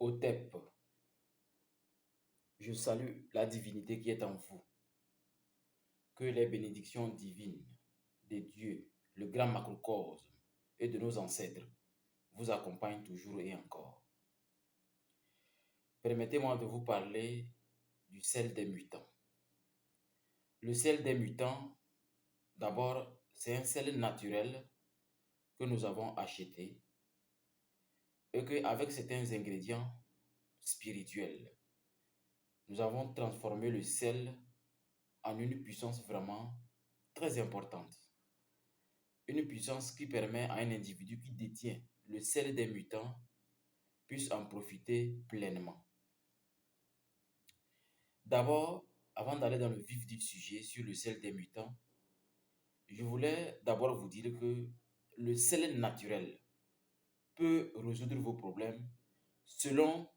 Otep, je salue la divinité qui est en vous. Que les bénédictions divines des dieux, le grand macrocosme et de nos ancêtres vous accompagnent toujours et encore. Permettez-moi de vous parler du sel des mutants. Le sel des mutants, d'abord, c'est un sel naturel que nous avons acheté et qu'avec certains ingrédients spirituels, nous avons transformé le sel en une puissance vraiment très importante. Une puissance qui permet à un individu qui détient le sel des mutants puisse en profiter pleinement. D'abord, avant d'aller dans le vif du sujet sur le sel des mutants, je voulais d'abord vous dire que le sel naturel peut résoudre vos problèmes selon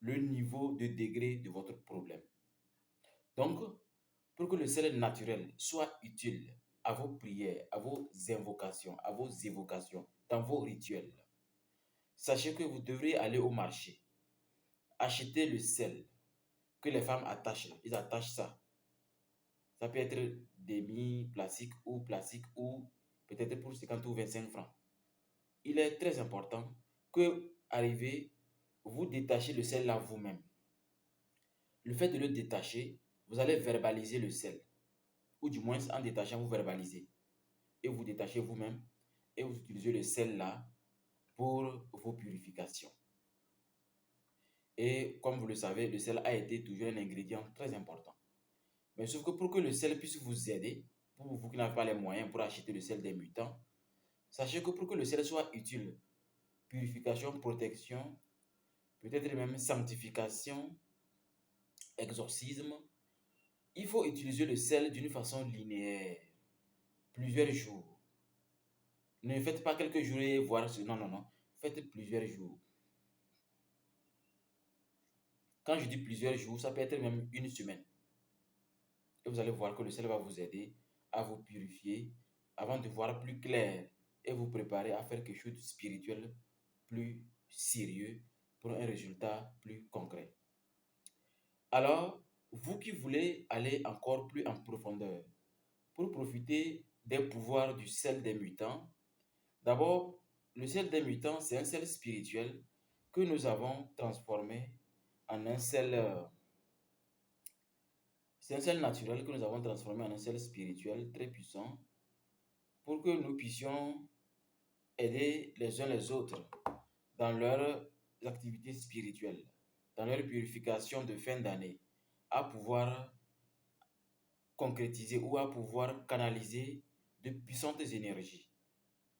le niveau de degré de votre problème. Donc, pour que le sel naturel soit utile à vos prières, à vos invocations, à vos évocations, dans vos rituels, sachez que vous devrez aller au marché, acheter le sel que les femmes attachent. Ils attachent ça. Ça peut être demi-plastique ou peut-être pour 50 ou 25 francs. Il est très important que arrivez, vous détachez le sel là vous-même. Le fait de le détacher, vous allez verbaliser le sel. Ou du moins, en détachant, vous verbalisez. Et vous détachez vous-même et vous utilisez le sel là pour vos purifications. Et comme vous le savez, le sel a été toujours un ingrédient très important. Mais sauf que pour que le sel puisse vous aider, pour vous qui n'avez pas les moyens pour acheter le sel des mutants, sachez que pour que le sel soit utile, purification, protection, peut-être même sanctification, exorcisme, il faut utiliser le sel d'une façon linéaire, plusieurs jours. Ne faites pas quelques jours et voir ce. Non, non, non. Faites plusieurs jours. Quand je dis plusieurs jours, ça peut être même une semaine. Et vous allez voir que le sel va vous aider à vous purifier avant de voir plus clair et vous préparer à faire quelque chose de spirituel plus sérieux pour un résultat plus concret. Alors, vous qui voulez aller encore plus en profondeur pour profiter des pouvoirs du sel des mutants, d'abord, le sel des mutants, c'est un sel spirituel que nous avons transformé en un sel. C'est un sel naturel que nous avons transformé en un sel spirituel très puissant pour que nous puissions aider les uns les autres dans leurs activités spirituelles, dans leur purification de fin d'année, à pouvoir concrétiser ou à pouvoir canaliser de puissantes énergies,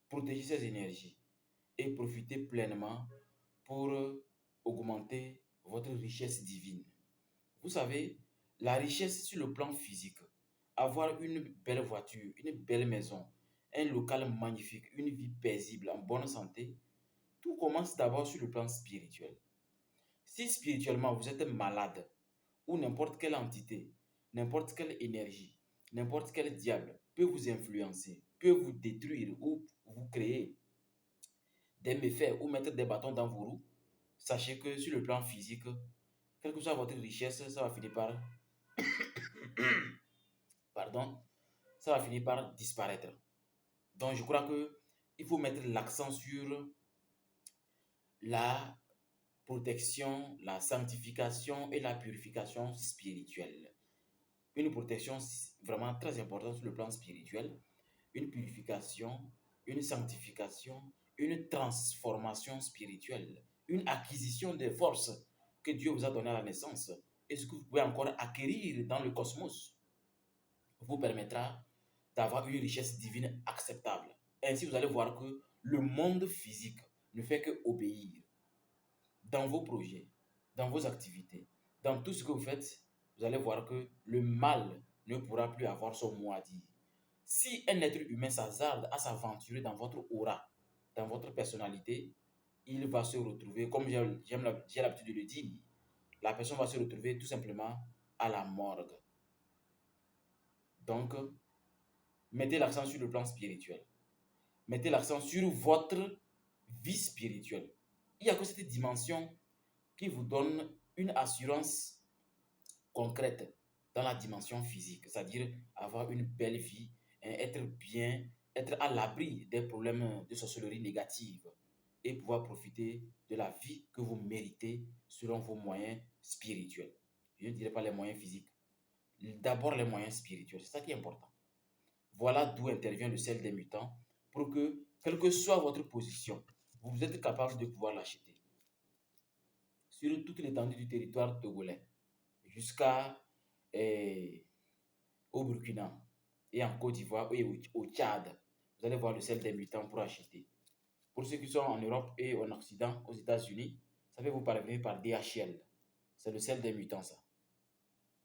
protéger ces énergies et profiter pleinement pour augmenter votre richesse divine. Vous savez, la richesse sur le plan physique, avoir une belle voiture, une belle maison, un local magnifique, une vie paisible, en bonne santé, tout commence d'abord sur le plan spirituel. Si spirituellement vous êtes malade, ou n'importe quelle entité, n'importe quelle énergie, n'importe quel diable peut vous influencer, peut vous détruire ou vous créer des méfaits ou mettre des bâtons dans vos roues, sachez que sur le plan physique, quelle que soit votre richesse, ça va finir par, pardon, ça va finir par disparaître. Donc je crois que il faut mettre l'accent sur la protection, la sanctification et la purification spirituelle. Une protection vraiment très importante sur le plan spirituel, une purification, une sanctification, une transformation spirituelle, une acquisition des forces que Dieu vous a données à la naissance et ce que vous pouvez encore acquérir dans le cosmos vous permettra d'avoir une richesse divine acceptable. Ainsi, vous allez voir que le monde physique ne fait que obéir dans vos projets, dans vos activités, dans tout ce que vous faites. Vous allez voir que le mal ne pourra plus avoir son mot à dire. Si un être humain s'hasarde à s'aventurer dans votre aura, dans votre personnalité, il va se retrouver, comme j'ai l'habitude de le dire, la personne va se retrouver tout simplement à la morgue. Donc, mettez l'accent sur le plan spirituel. Mettez l'accent sur votre vie spirituelle. Il n'y a que cette dimension qui vous donne une assurance concrète dans la dimension physique, c'est-à-dire avoir une belle vie, être bien, être à l'abri des problèmes de sorcellerie négative et pouvoir profiter de la vie que vous méritez selon vos moyens spirituels. Je ne dirais pas les moyens physiques, d'abord les moyens spirituels, c'est ça qui est important. Voilà d'où intervient le sel des mutants pour que, quelle que soit votre position, vous êtes capable de pouvoir l'acheter sur toute l'étendue du territoire togolais jusqu'à eh, au Burkina et en Côte d'Ivoire et au Tchad. Vous allez voir le sel des mutants pour acheter. Pour ceux qui sont en Europe et en Occident, aux États-Unis, ça peut vous parvenir par DHL. C'est le sel des mutants, ça.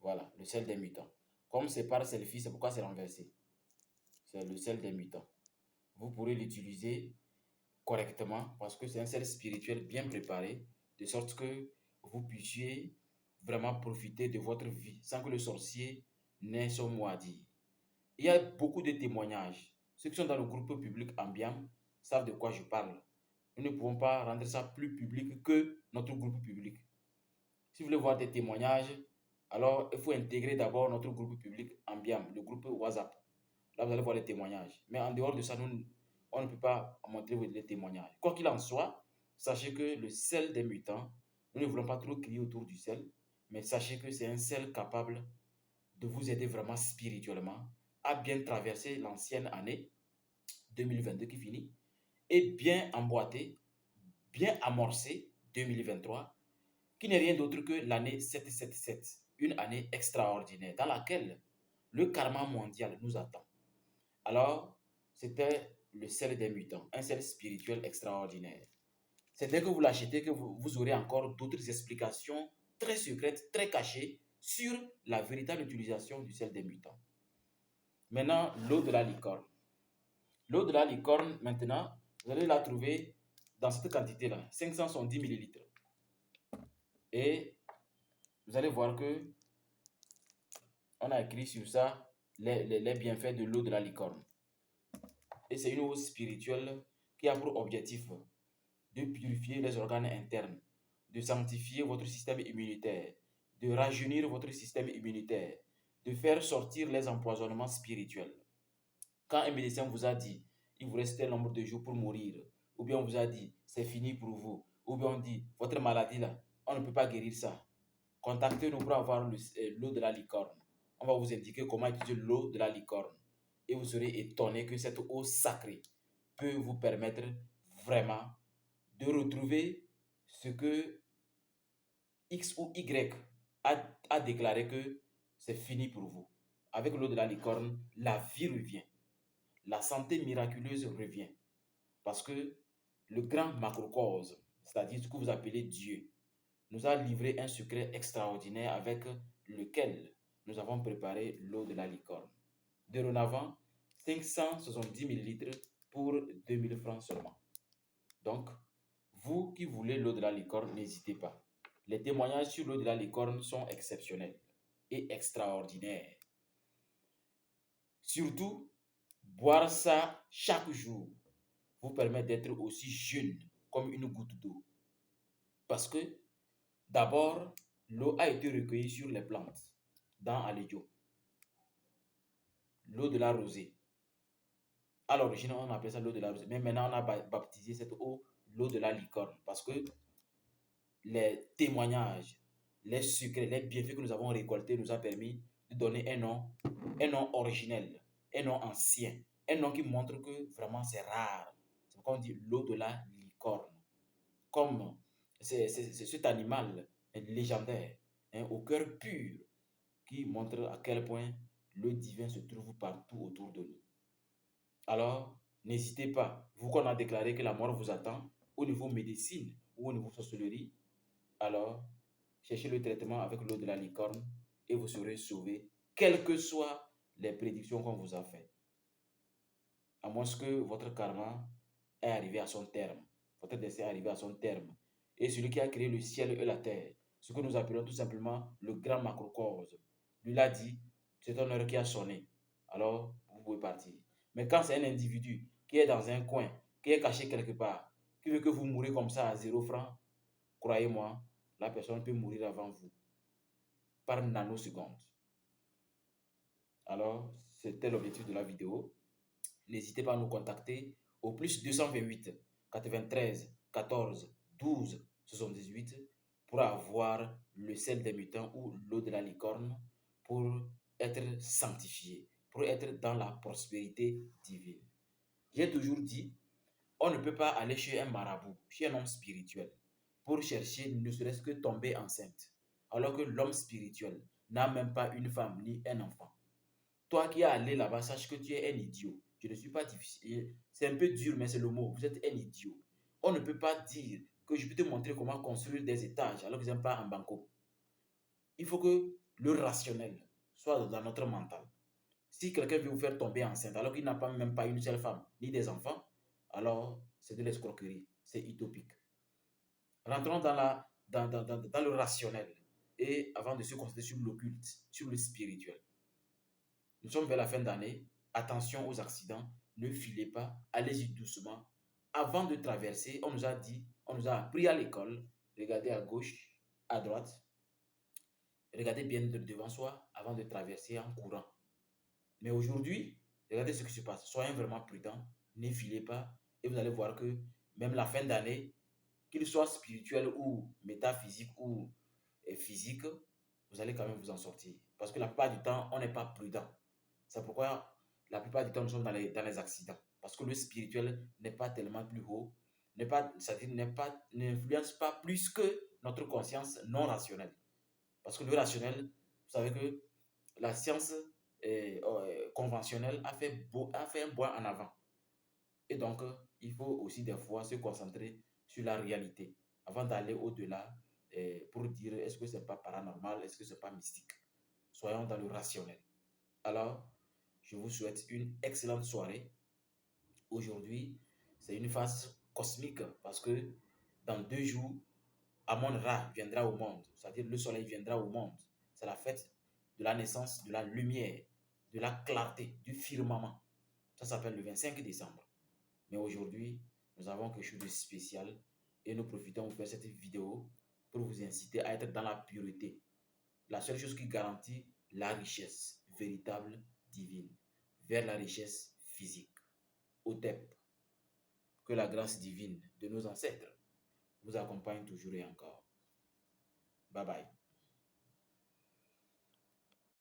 Voilà, le sel des mutants. Comme c'est par selfie, c'est pourquoi c'est renversé. C'est le sel des mutants. Vous pourrez l'utiliser correctement parce que c'est un sel spirituel bien préparé, de sorte que vous puissiez vraiment profiter de votre vie sans que le sorcier n'ait son mot à dire. Il y a beaucoup de témoignages. Ceux qui sont dans le groupe public Ambiam savent de quoi je parle. Nous ne pouvons pas rendre ça plus public que notre groupe public. Si vous voulez voir des témoignages, alors il faut intégrer d'abord notre groupe public Ambiam, le groupe WhatsApp. Là, vous allez voir les témoignages. Mais en dehors de ça, on ne peut pas montrer les témoignages. Quoi qu'il en soit, sachez que le sel des mutants, nous ne voulons pas trop crier autour du sel, mais sachez que c'est un sel capable de vous aider vraiment spirituellement à bien traverser l'ancienne année 2022 qui finit et bien emboîter, bien amorcer 2023 qui n'est rien d'autre que l'année 777, une année extraordinaire dans laquelle le karma mondial nous attend. Alors, c'était le sel des mutants, un sel spirituel extraordinaire. C'est dès que vous l'achetez que vous aurez encore d'autres explications très secrètes, très cachées sur la véritable utilisation du sel des mutants. Maintenant, l'eau de la licorne. L'eau de la licorne, maintenant, vous allez la trouver dans cette quantité-là, 570 millilitres. Et vous allez voir que on a écrit sur ça les bienfaits de l'eau de la licorne. Et c'est une eau spirituelle qui a pour objectif de purifier les organes internes, de sanctifier votre système immunitaire, de rajeunir votre système immunitaire, de faire sortir les empoisonnements spirituels. Quand un médecin vous a dit, il vous reste un nombre de jours pour mourir, ou bien on vous a dit, c'est fini pour vous, ou bien on dit, votre maladie là, on ne peut pas guérir ça. Contactez-nous pour avoir l'eau de la licorne. On va vous indiquer comment utiliser l'eau de la licorne. Et vous serez étonné que cette eau sacrée peut vous permettre vraiment de retrouver ce que X ou Y a déclaré que c'est fini pour vous. Avec l'eau de la licorne, la vie revient. La santé miraculeuse revient. Parce que le grand macrocosme, c'est-à-dire ce que vous appelez Dieu, nous a livré un secret extraordinaire avec lequel nous avons préparé l'eau de la licorne. Dorénavant, 570 millilitres pour 2000 francs seulement. Donc, vous qui voulez l'eau de la licorne, n'hésitez pas. Les témoignages sur l'eau de la licorne sont exceptionnels et extraordinaires. Surtout, boire ça chaque jour vous permet d'être aussi jeune comme une goutte d'eau. Parce que, d'abord, l'eau a été recueillie sur les plantes, dans Alédio. L'eau de la rosée. À l'origine, on appelait ça l'eau de la rosée. Mais maintenant, on a baptisé cette eau l'eau de la licorne. Parce que les témoignages, les secrets, les bienfaits que nous avons récoltés nous a permis de donner un nom originel, un nom ancien, un nom qui montre que vraiment c'est rare. C'est pourquoi on dit l'eau de la licorne. Comme c'est cet animal légendaire, hein, au cœur pur, qui montre à quel point le divin se trouve partout autour de nous. Alors, n'hésitez pas, vous qu'on a déclaré que la mort vous attend, au niveau médecine ou au niveau sorcellerie, alors cherchez le traitement avec l'eau de la licorne et vous serez sauvé, quelles que soient les prédictions qu'on vous a faites. À moins que votre karma est arrivé à son terme, votre destin est arrivé à son terme. Et celui qui a créé le ciel et la terre, ce que nous appelons tout simplement le grand macrocosme, lui l'a dit, c'est ton heure qui a sonné. Alors, vous pouvez partir. Mais quand c'est un individu qui est dans un coin, qui est caché quelque part, qui veut que vous mourrez comme ça à 0 francs, croyez-moi, la personne peut mourir avant vous, par nanoseconde. Alors, c'était l'objectif de la vidéo. N'hésitez pas à nous contacter au plus 228 93 14 12 78 pour avoir le sel des mutants ou l'eau de la licorne pour être sanctifié, pour être dans la prospérité divine. J'ai toujours dit, on ne peut pas aller chez un marabout, chez un homme spirituel, pour chercher ne serait-ce que tomber enceinte, alors que l'homme spirituel n'a même pas une femme ni un enfant. Toi qui es allé là-bas, sache que tu es un idiot. Je ne suis pas difficile. C'est un peu dur, mais c'est le mot. Vous êtes un idiot. On ne peut pas dire que je peux te montrer comment construire des étages alors que je n'aime pas en banco. Il faut que le rationnel soit dans notre mental. Si quelqu'un veut vous faire tomber enceinte alors qu'il n'a pas même pas une seule femme ni des enfants, alors c'est de l'escroquerie. C'est utopique. Rentrons dans le rationnel et avant de se concentrer sur l'occulte, sur le spirituel. Nous sommes vers la fin d'année. Attention aux accidents. Ne filez pas. Allez-y doucement. Avant de traverser, on nous a dit, on nous a appris à l'école, regardez à gauche, à droite. Regardez bien devant soi avant de traverser en courant. Mais aujourd'hui, regardez ce qui se passe. Soyez vraiment prudents. Ne filez pas. Et vous allez voir que même la fin d'année, qu'il soit spirituel ou métaphysique ou physique, vous allez quand même vous en sortir. Parce que la plupart du temps, on n'est pas prudent. C'est pourquoi la plupart du temps, nous sommes dans les accidents. Parce que le spirituel n'est pas tellement plus haut, n'influence pas plus que notre conscience non rationnelle. Parce que le rationnel, vous savez que la science conventionnelle a fait un bond en avant. Et donc, il faut aussi des fois se concentrer sur la réalité avant d'aller au-delà pour dire est-ce que c'est pas paranormal, est-ce que c'est pas mystique. Soyons dans le rationnel. Alors, je vous souhaite une excellente soirée. Aujourd'hui, c'est une phase cosmique parce que dans 2 jours, Amon-Ra viendra au monde, c'est-à-dire le soleil viendra au monde. C'est la fête de la naissance de la lumière, de la clarté, du firmament. Ça s'appelle le 25 décembre. Mais aujourd'hui, nous avons quelque chose de spécial et nous profitons de faire cette vidéo pour vous inciter à être dans la pureté. La seule chose qui garantit la richesse véritable divine vers la richesse physique. Otep, que la grâce divine de nos ancêtres vous accompagne toujours et encore. Bye bye.